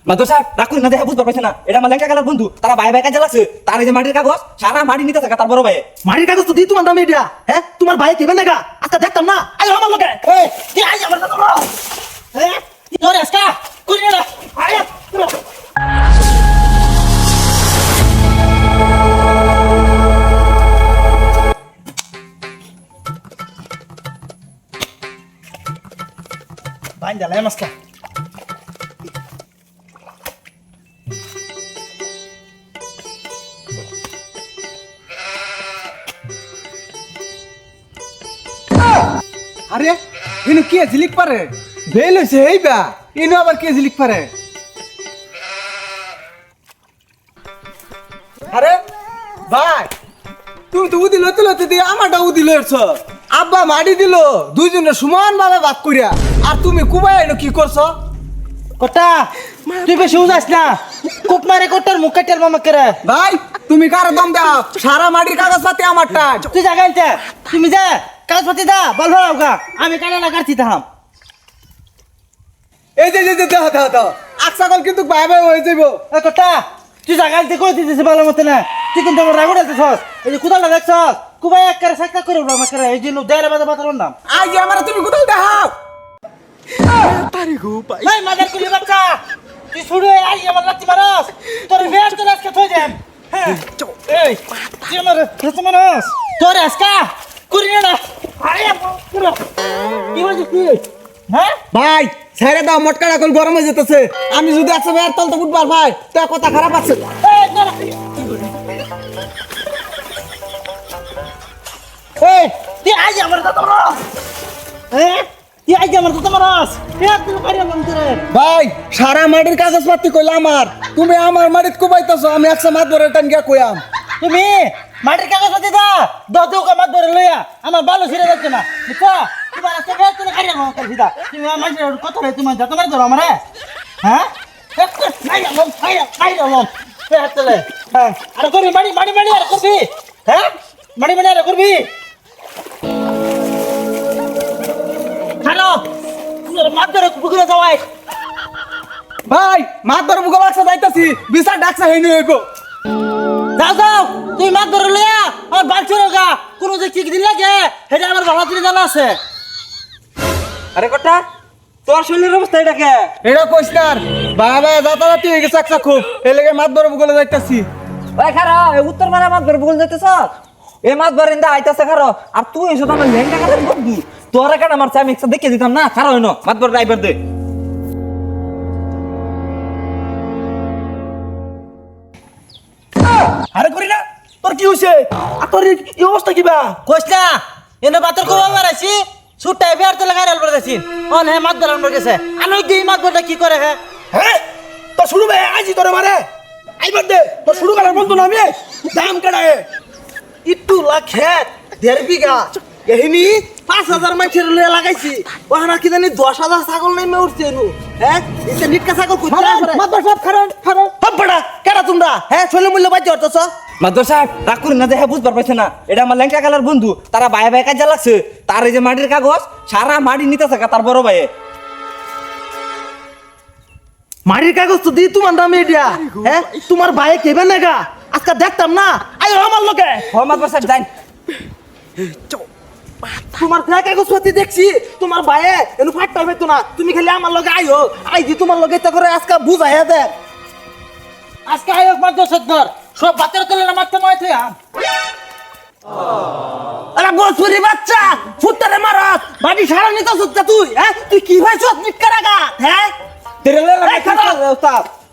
মাদর সাহেব রাখুন না, দেখা বুঝতে পারছে না, এটা আমার লেঙ্কা কালার বন্ধু, তারা ভাই ভাই কাজে লাগছে, তার এই যে মাটির কাগজ সারা মাটি নিতে থাকা তার বড় ভাই। মাটির কাগজ তো দিই তোমার দামে এটা, হ্যাঁ তোমার ভাই কেবেন না আজকে দেখতাম না। আয় আমার লোকে আজকা করি না ভাই জ্বালাই মাস্কা। আরে ইনু কে জিলিক পারে বেল হইছে এইবা, ইনু আবার কে জিলিক পারে? আরে ভাই তুমি তো উদিল লতে দিয়ে আমারটা উদিল এরছ, আব্বা মাটি দিল দুইজনে সমান ভাবে ভাগ করিয়া, আর তুমি কুবাই এনো কি করছো? কটা তুই বেশি উজাস না, কোপ মারে কোটার মুখ কাটার মামা করে। ভাই তুমি কার দম দাও, সারা মাটির কাগজ পাতি আমারটা। তুই যা গাইতে, তুমি যা কাগজপত্র দা বল ভাড়াও গা, আমি কানা না কাটছি তাহাম। এই যে দাও দাও দাও আকসাকল কিন্তু ভাই ভাই হয়ে যাইব। এ কটা তুই যা গাইতে কই দিতেছিস ভালো মতো না, তুই কিন্তু আমার রাগুড় আছিস। এই যে কোদালটা দেখছস কুবাই এক করে সাক্কা করে উঠলো আমাকে, এই জন্য দেড় বাজে বাতার নাম। আই যে আমার তুমি কোথাও দেখাও তারি গো ভাই। এই মাদার কুলি বাচ্চা, তুই শুরু হয়ে আই আমার লাত্তি মারস, তোর বেশ তো আজকে থই দেন। হ্যাঁ এই তুই আমার লাত্তি মারস, তোর আজকা করি না। আরে পুরো কি হইছে কি? হ্যাঁ ভাই ছেড়ে দাও, মটকাটা কল গরম হয়ে যেতেছে, আমি যদি আছে ভাই তল তো উঠবার ভাই, তো কথা খারাপ আছে। এই তোরা এই তুই আজ আমার তো মারস, তুই আজ আমার তো মারস, তুই পারিয়া মন করে। ভাই সারা মাটির কাগজ পাতি কইলা আমার, তুমি আমার মাটিত কুবাইতেছো, আমি একশো মাত ধরে টান গিয়া কইয়াম। তুমি মাটির কাগজ পাতি দা দৌকা মাত ধরে লইয়া আমার ভালো ছিঁড়ে যাচ্ছে না, বুঝছো? তোমার আজকে বেশ তুমি কারিয়া মন করে দিদা, তুমি আমার কত রে তুমি যত মার ধরো আমারে, হ্যাঁ একটু খাইয়া লম হাত চলে। হ্যাঁ আর করবি মাড়ি আর করবি, হ্যাঁ মাড়ি আর করবি। হ্যালো মাত ধরে পুকুরে যাওয়াই। ভাই মাত ধরে বুকা লাগছে যাইতাছি, বিচার ডাকছে হইনি হইব। যাও তুই মাত ধরে লইয়া আমার বাল ছিঁড়ো গা, কোনো যে কিক দিন লাগে সেটা আমার ভালো করে জানা আছে। আরে কটা তোর শরীরের অবস্থা এটাকে? এটা কইস না, ভাই ভাই যাতায়াতি হয়ে গেছে একসা খুব, এই লেগে মাত ধরে বুকলে যাইতাছি। ওই খারা উত্তর মারা মাছ ধরে বল যাইতেছ, এই মাছ ধরে ইন্দা আইতাছে খারো, আর তুই এসে তো আমার লেঙ্কা কালার বন্ধু, তোর কাটা আমার আমি একসাথে দেখে দিতাম না, খারো হইনো মাছ ধরে ড্রাইভার দে। আরে করি না তোর কি হইছে, আর তোর এই অবস্থা কিবা কইস না, এনে বাতর কো মারাইছি সুটাই বের তো লাগাই রাল পড়েছি, অন হে মাত ধরান পড়েছে, আনো কি মাত ধরটা কি করে? হ্যাঁ তো শুরু ভাই আজি তোরে মারে আইবার দে, তো শুরু করার বন্ধু না আমি দাম কাটায় একটু লাখেত 1.5 বিঘা এহিনি 5,000 মাইছের লয়ে লাগাইছি, ওখানে কি জানি 10,000 ছাগল নেমে উঠছে নু। হ্যাঁ এটা নিটকা ছাগল কইতে মাত সব খারাপ সব বড়া কেডা তোমরা, হ্যাঁ ছেলে মূল্য বাজ্য হতছ। মাদর সাহেব রাগ করেন না, দেখা বুঝবার পারছে না, এটা আমার লেঙ্কা কালার বন্ধু, তারা ভাই ভাই কাজে লাগছে, তার এই যে মাটির কাগজ সারা মাটি নিতে থাকা তার বড় ভাই। মাটির কাগজ তো দিই তোমার দামে এটা, হ্যাঁ তোমার ভাই কেবে না আজকে দেখতাম না। আয় আমার লোকে মাদর সাহেব যাই, তোমার ভাই কাগজ পাতি দেখছি, তোমার ভাইয়ে এনু ফাট পাইবে তো না, তুমি খালি আমার লগে আইও, আই যে তোমার লগে তা করে আজকে বুঝাইয়া দে, আজকে আইও মাত্র সদ্দর সব বাতের তলে না মারতে ময় থই আম। আরে গোসুরি বাচ্চা ফুটতে মারত বাড়ি সারা নিতে সুত্তা তুই, হ্যাঁ তুই কি ভাইছ নিটকা রাগা, হ্যাঁ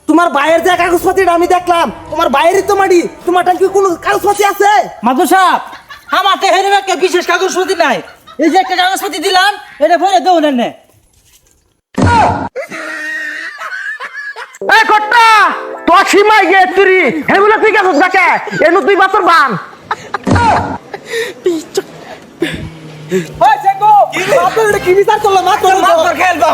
তোমার বাইরের যে কাগজপাতিটা আমি দেখলাম, তোমার বাইরে তো মাটি, তোমারটা কি কোনো কাগজপাতি আছে? মাদু সাহেব আমার তো হেরে একটা বিশেষ কাগজপাতি নাই, এই যে একটা কাগজপাতি দিলাম এটা ফেলে দেও না। এই কট্টা তো সীমাই গে তুই হেগুলা ঠিক আছে দেখে এনু তুই বাতর বান। ওই সেগো আপনি এটা কি বিচার করলা, মাত ধরে খেলবা।